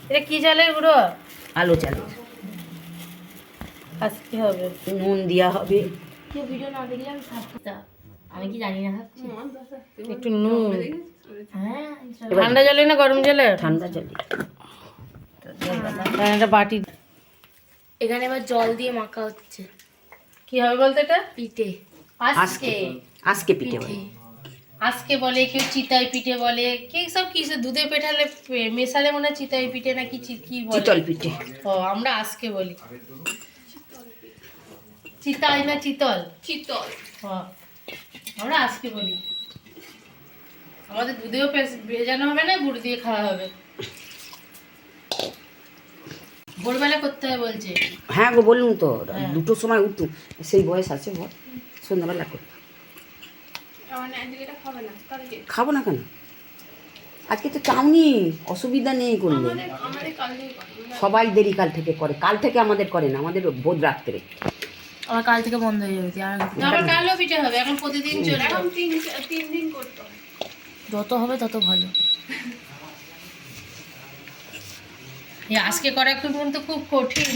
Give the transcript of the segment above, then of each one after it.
এটা কি চালের গুঁড়ো? আলো চালের। আজকে হবে নুন দেওয়া হবে। কেউ ভিডিও না দেখলে আমি আমি কি জানি না একটু নুন। হ্যাঁ ঠান্ডা জলে না গরম জলে? ঠান্ডা জলে। একটা বাটি। এখানে এবার জল দিয়ে মাখা হচ্ছে কি হবে বলতে এটা? পিঠে। আজকে আজকে পিঠে বলে। আজকে বলে, কেউ চিতাই পিঠে বলে, কে সব কিছু দুধে পেঠালে মেশালে মনে হয় চিতাই পিঠে না কি কি বলে। চিতল পিঠে। ও আমরা আজকে বলি। চিতাই না চিতল? চিতল। হ্যাঁ আমরা আজকে বলি। আমাদের দুধেও ভেজানো হবে না, গুড় দিয়ে খাওয়া হবে। ভোরবেলা করতে হয় বলছে। হ্যাঁ গো বলুন তো, হ্যাঁ। 2টোর সময় উঠু, সেই বয়স আছে বল, সন্ধ্যাবেলা করতে। খাবো না কেন? আজকে তো চাউনি, অসুবিধা নেই করলে। সবাই দেরি কাল থেকে করে, কাল থেকে আমাদের করে না, আমাদের ভোর রাত্রে। আমার কাল থেকে বন্ধ হয়ে যাবে আবার কালও পিঠে হবে, এখন প্রতিদিন চলবে। এখন 3 দিন করতে হবে, যত হবে তত ভালো। আজকে করা কিন্তু খুব কঠিন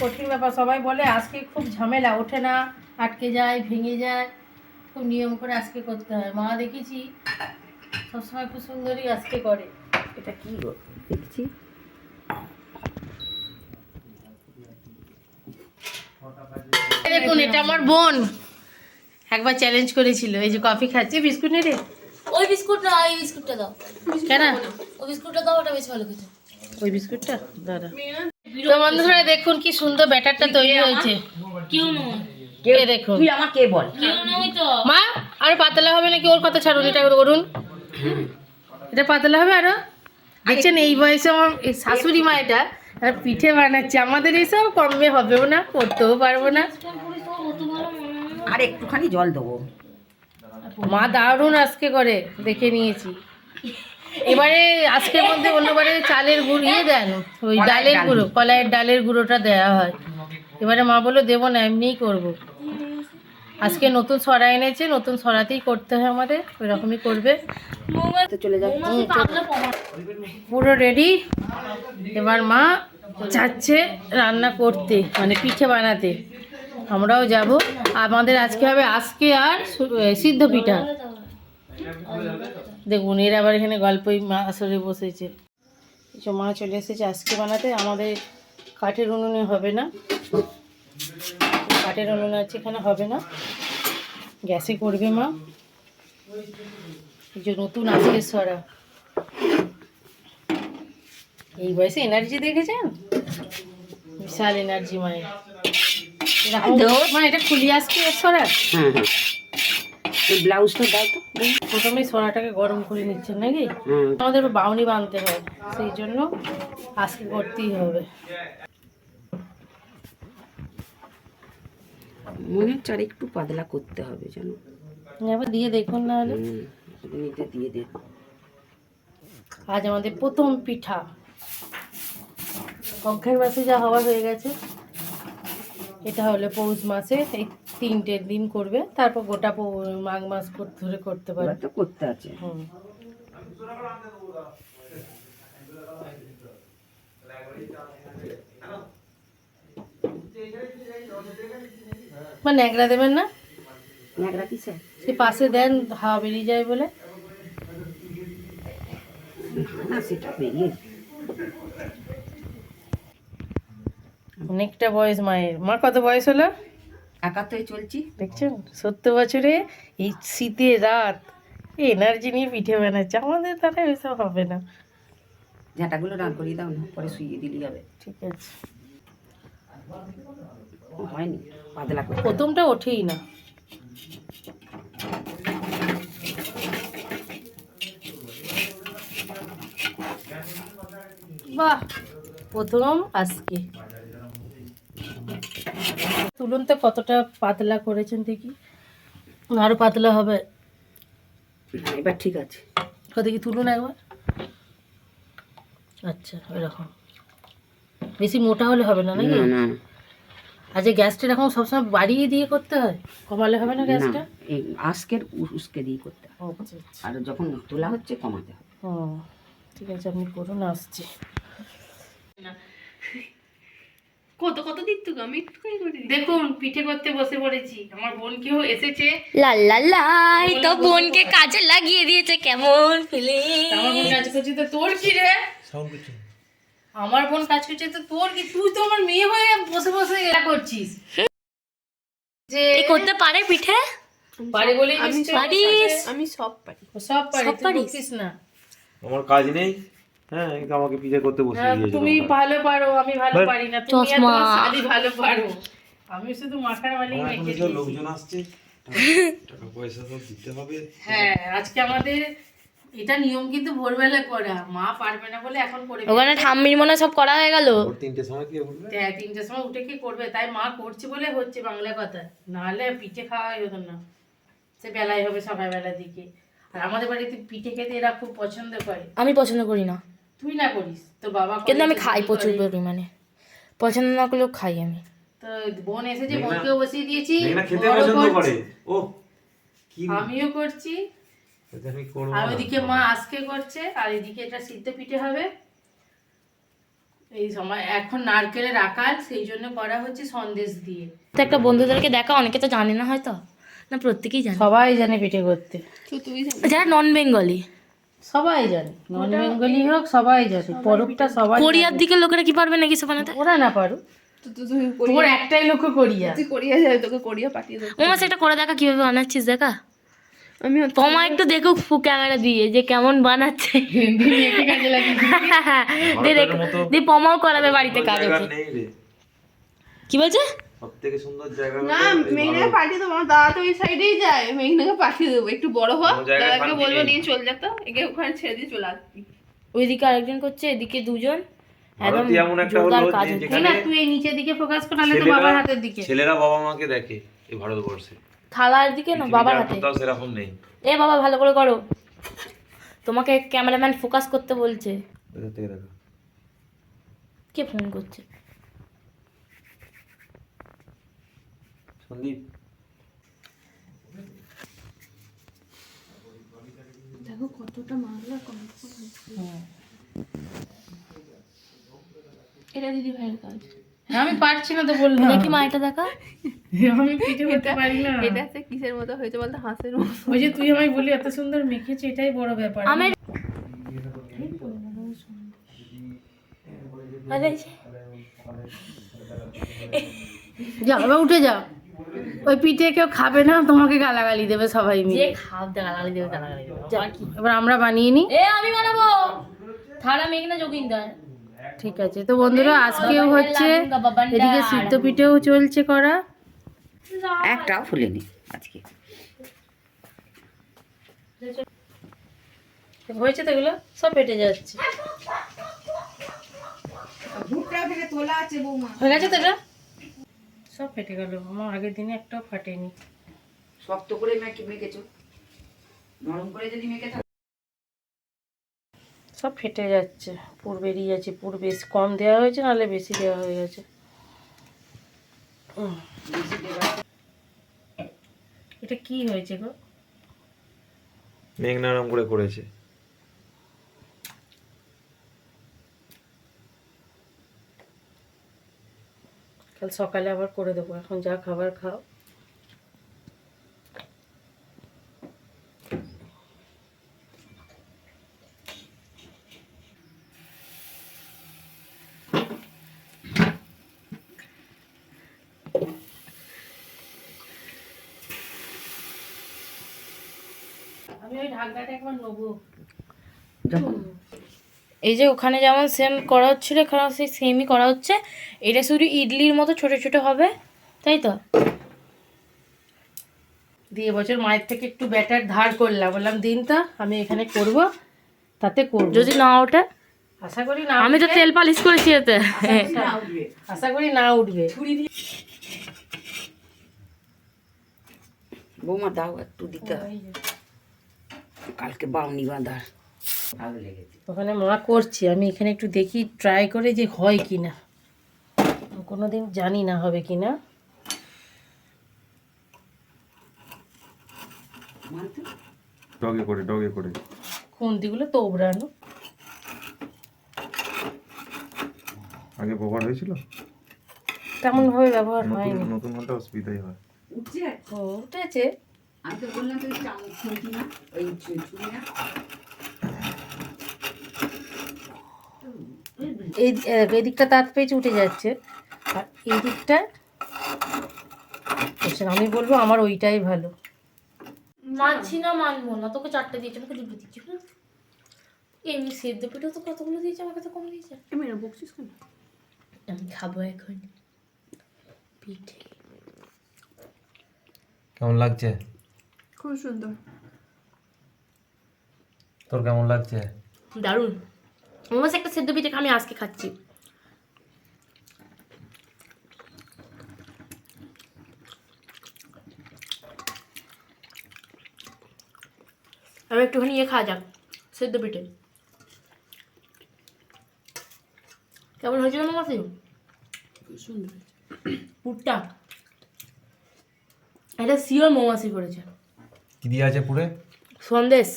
কঠিন ব্যাপার। সবাই বলে আজকে খুব ঝামেলা, ওঠে না, আটকে যায়, ভেঙে যায়, খুব নিয়ম করে আজকে করতে হয়। মা দেখেছি সবসময় খুব সুন্দরই আজকে করে। এটা কি গো দেখছি? দেখুন এটা আমার বোন একবার চ্যালেঞ্জ করেছিল, এই যে কফি খাচ্ছে, বিস্কুট নেই রে? ওই বিস্কুট না, এই বিস্কুটটা দাও। কেন? ওই বিস্কুটটা দাও, ওটা বেশ ভালো খেতে। ওই বিস্কুটটা দাদা। তো বন্ধুরা দেখুন কি সুন্দর ব্যাটারটা তৈরি হয়েছে। কেউ নয়, এই দেখুন। তুই আমাকে বল। কেউ নয় তো। মা আরো পাতলা হবে নাকি? ওর কথা ছাড়ুন, এটা করুন। এটা পাতলা হবে আরো। দেখছেন এই বয়সে আমার শাশুড়ি মা এটা আর পিঠে বানাচ্ছে। আমাদের এইসব কমবে হবেও না, করতেও পারবো না। আর একটুখানি জল দেবো। মা দারুণ আজকে করে, দেখে নিয়েছি। এবারে আজকের মধ্যে অন্যবারে চালের গুঁড়ো দেন, ওই ডালের গুঁড়ো, কলাইয়ের ডালের গুঁড়োটা দেওয়া হয়। এবারে মা বললো দেবো না, এমনিই করবো। আজকে নতুন সরা এনেছে, নতুন সরাতেই করতে হয় আমাদের, ওই রকমই করবে। চলে যাবে। পুরো রেডি। এবার মা যাচ্ছে রান্না করতে, মানে পিঠে বানাতে। আমরাও যাব। আমাদের আজকে হবে আজকে আর সিদ্ধ পিঠা। দেখুন এর আবার এখানে গল্পই মা আসরে বসেছে। এসব মা চলে এসেছে আজকে বানাতে। আমাদের কাঠের উনুনে হবে না, কাঠের উনুনে আছে, এখানে হবে না, গ্যাসে করবে মা। এই যে নতুন আজকে সরা, এই বয়সে এনার্জি দেখেছেন? বিশাল এনার্জি মায়ের। মা এটা খুলি আজকে সরা। হ্যাঁ হ্যাঁ, এই ব্লাউজটা দাও তো। প্রথমে সরাটাকে গরম করে নিচ্ছেন নাকি? আমাদের বাউনি বাঁধতে হয়, সেই জন্য আজকে করতেই হবে। মনে হচ্ছে আর একটু পাতলা করতে হবে যেন। এবার দিয়ে দেখুন না হলে। নিতে দিয়ে দে। আজ আমাদের প্রথম পিঠা। অক্ষয় মাসে যা হওয়ার হয়ে গেছে, এটা হলে পৌষ মাসে এই 3টে দিন করবে, তারপর গোটা মাঘ মাস ধরে করতে পারবে। তো করতে আছে। মানে ন্যাকড়া দেবেন না? ন্যাকড়া কিসে? সে পাশে দেন, হাওয়া বেরিয়ে যায় বলে। না সেটা বেরিয়ে। অনেকটা বয়স মায়ের। মা কত বয়স হলো? 71 চলছি। দেখছেন 70 বছরে এই শীতে রাত এনার্জি নিয়ে পিঠে বানাচ্ছে। আমাদের দ্বারা এসব হবে না। ঝাঁটাগুলো রান করিয়ে দাও না, পরে শুইয়ে দিলেই হবে। ঠিক আছে। হয়নি পাতলা করে। প্রথমটা ওঠেই না। বাহ, প্রথম আজকে। তুলুন তো কতটা পাতলা করেছেন দেখি। আরো পাতলা হবে। এবার ঠিক আছে। কত কি তুলুন একবার। আচ্ছা এরকম, বেশি মোটা হলে হবে না নাকি? না না, আচ্ছা গ্যাসটা এরকম সবসময় বাড়িয়ে দিয়ে করতে হয়, কমালে হবে না গ্যাসটা? এই আজকের উস্কে দিয়ে করতে হয়। আচ্ছা আচ্ছা। আর যখন তোলা হচ্ছে কমাতে হয়। হুম, ঠিক আছে আপনি করুন, আসছি। কত কত দিত আমি একটুখানি করে দিই। দেখুন পিঠে করতে বসে পড়েছি, আমার বোন কেউ এসেছে। লা লা লাই তো বোনকে কাজে লাগিয়ে দিয়েছে, কেমন ফিলিং। আমার বোন কাজ করছে তো তোর কি রে? আমার বোন কাজ করছে তো তোর কি? তুই তো আমার মেয়ে হয়ে বসে বসে এরা করছিস যে এই করতে পারে পিঠে? পারে বলেই আমি নিশ্চয়ই পারিস। বসে আছে। আমি সব পারি। ও সব পারে, সব তুই পারিস? বলছিস না। আমার কাজ নেই। হ্যাঁ কিন্তু আমাকে পিঠে করতে বসে হ্যাঁ, দিয়েছে তুমি তোমরা। ভালো পারো, আমি ভালো বাট- পারি না। তুমি আর চশমা। তোমার শালি ভালো পারো, আমি শুধু মাখার মালিক আমার এখন মেখে এসব দিয়েছি। লোকজন আসছে, টাকা পয়সা সব দিতে হবে। হ্যাঁ, আজকে আমাদের এটা নিয়ম কিন্তু ভোরবেলা করা, মা পারবে না বলে এখন করে ওখানে ঠাম্মির মনে হয় সব করা হয়ে গেল। ওর 3টের সময় কি বলবে? 3টের সময় উঠে কি করবে, তাই মা করছে বলে হচ্ছে, বাংলা কথা। নাহলে পিঠে খাওয়াই হতো না, সে বেলায় হবে সকালবেলার দিকে। আর আমাদের বাড়িতে পিঠে খেতে এরা খুব পছন্দ করে। আমি পছন্দ করি না, তুই না করিস তো বাবা করে, কিন্তু আমি তো খাই দিদি প্রচুর করে। পরিমাণে। পছন্দ না করলেও খাই আমি। তো বোন এসেছে, মেঘনা- বোনকেও বসিয়ে দিয়েছি, মেঘনা খেতে বড়ও পছন্দ করছে, করে। ও কি আমিও করছি। এটা আমি করব আর না। ওইদিকে মা আজকে করছে, আর এদিকে এটা সিদ্ধ পিঠে হবে। এই সময় এখন নারকেলের আকার, সেই জন্য করা হচ্ছে সন্দেশ দিয়ে। তো একটা বন্ধুদেরকে দেখা, অনেকে তো জানে না হয়তো, না প্রত্যেকেই জানে, সবাই জানে পিঠে করতে, যারা নন বেঙ্গলি। সবাই জানে, নন বেঙ্গলি হোক সবাই জানে, পরবটা সবাই কোরিয়ার জানে। দিকে লোকেরা কি পারবে নাকি সব বানাতে? ওরা না পারো, তোর একটাই লোক কোরিয়া। কোরিয়া যাবে, তোকে কোরিয়া পাঠিয়ে দেবো। ওমা সেটা করে দেখা কিভাবে বানাচ্ছিস দেখা। পমা একটু দেখুক ক্যামেরা দিয়ে যে কেমন বানাচ্ছে। হিন্দি মেয়েকে কাজে লাগিয়েছি। ভারতের মতো দিয়ে পমাও করাবে বাড়িতে কাজ জায়গা ওকে। নেই রে। কি বলছে? সবথেকে সুন্দর জায়গা না, হলো এই মেঘনাকে ভারত। পাঠিয়ে দেবো, আমার দাদা তো ওই সাইডেই যায়, মেঘনাকে পাঠিয়ে দেবো, একটু বড় হোক, কোনো জায়গায় দাদাকে শান্তি বলবো নেই। নিয়ে চলে যেত, একে ওখানে ছেড়ে দিয়ে চলে আসবি। ওইদিকে আরেকজন করছে, এদিকে দুজন, একদম ভারতই এমন একটা জোরদার হলো কাজ যে হচ্ছে। যেখানে না, তুই এই নিচের দিকে ফোকাস কর, নাহলে তো ছেলেরা- বাবার হাতের দিকে। ছেলেরা বাবা মাকে দেখে এই ভারতবর্ষে। থালার দিকে না, বাবার পৃথিবীতে আর হাতে। কোথাও সেরকম নেই। এ বাবা ভালো করে করো, তোমাকে ক্যামেরাম্যান ফোকাস করতে বলছে। এদের থেকে দেখো। কে ফোন করছে? সন্দীপ দেখো কতটা মারলা, এটা দিদি ভাইয়ের কাজ। আমি পারছি না তো বললাম, দেখি মা এটা দেখা। আমি পিঠে করতে পারি না। এটা হচ্ছে কিসের মতো হয়েছে বলতে, হাঁসের মতো। ওই যে তুই আমায় বলি এত সুন্দর মেখেছে, এটাই বড় ব্যাপার। আমি আরে যা এবার উঠে যাও, ওই পিঠে কেউ খাবে না, তোমাকে গালাগালি দেবে সবাই যে মিলে। খাও গালাগালি দেবে, গালাগালি দেবে। যা কি? এবার আমরা বানিয়ে নিই। এ আমি বানাবো থালা, মেঘনা যোগিন্দার। ঠিক আছে, তো বন্ধুরা আজকেও হচ্ছে এদিকে সিদ্ধ পিঠেও চলছে করা। একটাও ফুলেনি আজকে। হয়েছে তো, এগুলো সব পেটে যাচ্ছে। হয়ে গেছে তো, এটা সব ফেটে গেল। আমার আগের দিনে একটাও ফাটেনি। শক্ত করে মেখেছো, নরম করে যদি মেখে থাকো। সব ফেটে যাচ্ছে, পুর বেরিয়ে যাচ্ছে। পুর বেশি কম দেওয়া হয়েছে, নাহলে বেশি দেওয়া হয়ে গেছে। এটা কি হয়েছে গো? মেঘনা আরাম করে করেছে। কাল সকালে আবার করে দেবো, এখন যা খাবার খাও। আমি ওই ঢাকনাটা একবার নেবো। এই যে ওখানে যেমন সেম করা হচ্ছিল, এখানে সেই সেমই করা হচ্ছে। এটা শুধু ইডলির মতো ছোট ছোট হবে, তাই তো? দিয়ে বছর মায়ের থেকে একটু ব্যাটার ধার করলাম, বললাম দিন তা আমি এখানে করব, তাতে করব। যদি না ওঠে, আশা করি না আমি তো উঠবে। তেল পালিশ করেছি এতে। আশা করি না উঠবে। বৌমা দাও একটু দিতে হয়, কালকে বাউনি বাঁধার ভালো লেগেছে। ওখানে মা করছি, আমি এখানে একটু দেখি ট্রাই করে যে হয় কি না। কোনোদিন জানি না হবে কি না। ডগে করে খুন্তিগুলো তোবড়ানো। আগে ব্যবহার হয়েছিল? তেমন ভাবে ব্যবহার নতুন হয়নি। নতুন হলে অসুবিধাই হয়। উঠছে? ও উঠেছে। আমি তো বললাম তুই খুঁটি না, ওই ছুরি না। এদিকটা তাঁত পেয়েছে উঠে যাচ্ছে, আর এই দিকটা আমি বলবো আমার ওইটাই ভালো। মানছি না, মানবো না, তোকে 4টে দিয়েছে, আমাকে 2টো দিচ্ছি। এমনি সেদ্ধ পিঠেও তো কতগুলো দিয়েছে, আমাকে তো কম দিয়েছে। মেয়েরা বকছিস কেন? আমি খাবো এখন পিঠে। কেমন লাগছে? খুব সুন্দর। তোর কেমন লাগছে? দারুণ। আমার একটা সেদ্ধ পিঠে আমি আজকে খাচ্ছি। আর একটুখানি ইয়ে খাওয়া যাক, সেদ্ধ পিঠে। কেমন হয়েছিল মামাসি? খুব সুন্দর। পুরটা এটা শিওর মৌমাছি করেছে। কি দিয়ে আছে পুরে? সন্দেশ।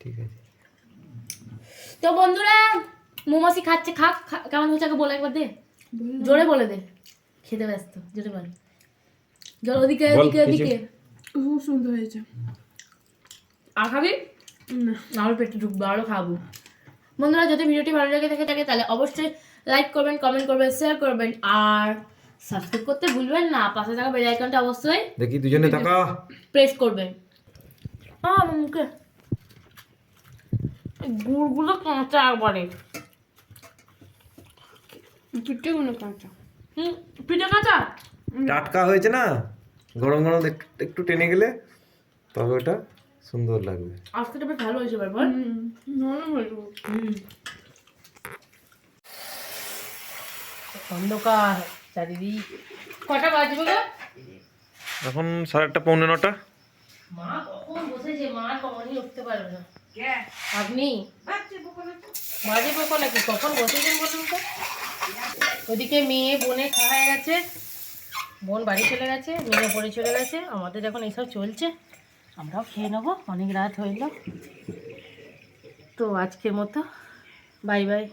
ঠিক আছে। তো বন্ধুরা, মৌমাছি খাচ্ছে, খাক। কেমন হয়েছে আগে বলে একবার দে, জোরে বলে দে। খেতে ব্যস্ত, জোরে বল। জল ওদিকে বল, ওদিকে কিছু। ওদিকে। খুব সুন্দর হয়েছে। আর খাবি না। আমার পেটে ঢুকবে, আরও খাবো। বন্ধুরা, যদি ভিডিওটি ভালো লেগে থাকে তাহলে অবশ্যই লাইক করবেন, কমেন্ট করবেন, শেয়ার করবেন, আর সাবস্ক্রাইব করতে ভুলবেন না। পাশে থাকা বেল আইকনটা অবশ্যই দেখি দুজনে তাকা। প্রেস করবেন। আমার মুখে গুড়গুলো কাঁচা একবারে। পিঠেগুলো কাঁচা। পিঠে কাঁচা। টাটকা হয়েছে না, গরম গরম একটু টেনে গেলে তবে ওটা সুন্দর লাগবে। আজকে তো বেশ ভালো হয়েছে ব্যাপার। নরম হয়েছে। অন্ধকার চারিদিক। কটা বাজবে গো? এখন 8:30 পৌনে 9টা। মা কখন বসেছে, মা কখনই উঠতে পারবে না। আপনি বাজে কখন নাকি, কখন বসেছেন বলুন তো? ওদিকে মেয়ে বোনে খাওয়া হয়ে গেছে, বোন বাড়ি চলে গেছে, মেয়ে পড়ে চলে গেছে, আমাদের এখন এইসব চলছে। আমরাও খেয়ে নেবো, অনেক রাত হইল। তো আজকের মতো বাই বাই।